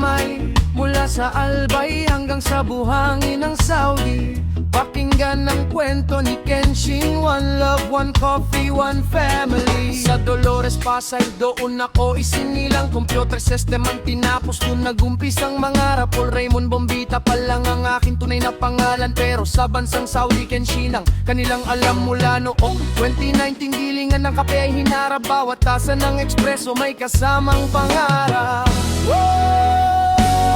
kamay, mula sa Albay hanggang sa buhangin ng Saudi. Pakinggan ang kwento ni Kenshin, one love, one coffee, one family. Sa Dolores, Pasay, doon ako isinilang. Computer system ang tinapos, doon nag-umpisang mangarap. Paul Raymond Bombita pa lang ang aking tunay na pangalan. Pero sa bansang Saudi, Kenshin ang kanilang alam mula noong 2019. Gilingan ng kape ay hinarap, bawat tasa ng espresso may kasamang pangarap.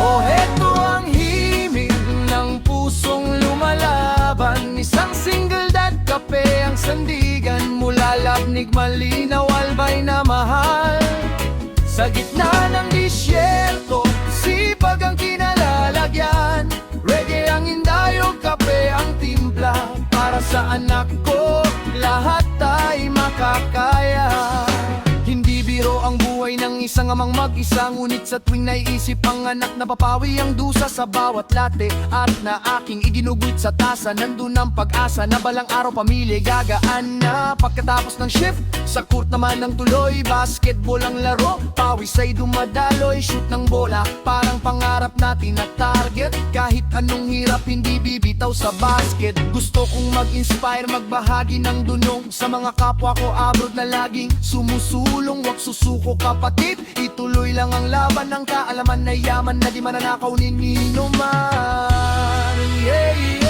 Oh, heto ang himig ng pusong lumalaban. Isang single dad kape ang sandigan, mula Labnig, Malinaw, Albay na mahal. Sa gitna ng disyerto, sipag ang kinalalagyan. Reggae ang indayog, kape ang timpla. Para sa anak ko, lahat ay makakaya. Hindi biro ang buhay ng isang amang mag-isa, ngunit sa tuwing naiisip ang anak, napapawi ang dusa sa bawat latte at na aking iginuguit sa tasa. Nandun ang pag-asa na balang araw pamilya gagaan na. Pagkatapos ng shift, sa court naman ang tuloy. Basketball ang laro, pawis ay dumadaloy. Shoot ng bola, parang pangarap natin na target. Kahit anong hirap, hindi bibitaw sa basket. Gusto kong mag-inspire, magbahagi ng dunong sa mga kapwa ko abroad na laging sumusulong. Wag susuko kapatid, ituloy lang ang laban ng kaalaman na yaman na di mananakaw ni nino man. Yeah, yeah.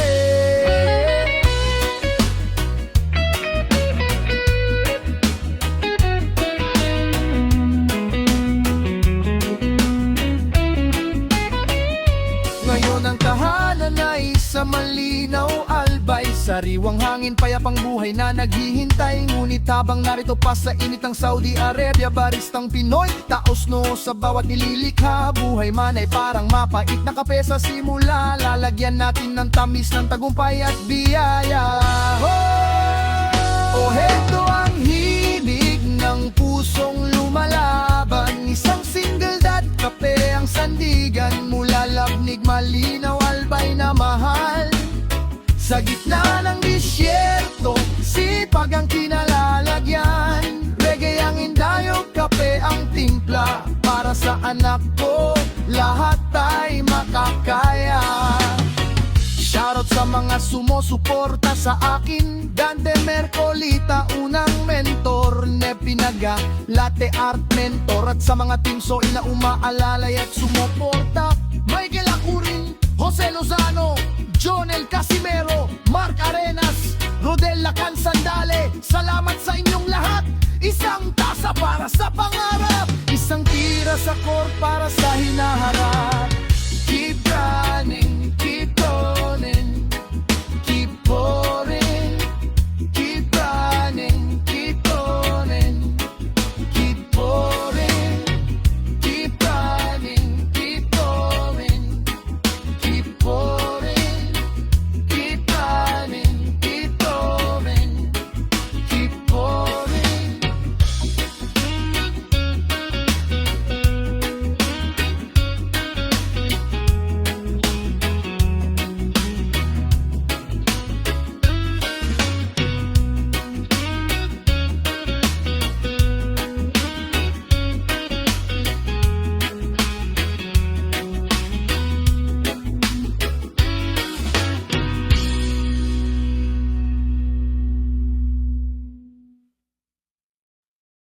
Ngayon ang tahanan ay sa Malinaw, Albay. Sariwang hangin, payapang buhay na naghihintay. Ngunit habang narito pa sa init ng Saudi Arabia, baristang Pinoy, taos noo sa bawat nililikha. Buhay man ay parang mapait na kape sa simula. Lalagyan natin ng tamis ng tagumpay at biyaya. Oh, heto ang himig ng pusong lumalaban. Isang single dad kape ang sandigan, mula Labnig, Malinaw, Albay na mahal. Sa gitna ng disyerto, sipag ang kinalalagyan. Reggae ang indayog, kape ang timpla. Para sa anak ko, lahat ay makakaya. Shoutout sa mga sumusuporta sa akin. Dante Mercolita, unang mentor. Nepinaga, Latte Art Mentor. At sa mga team so ina umaalalay at sumuport.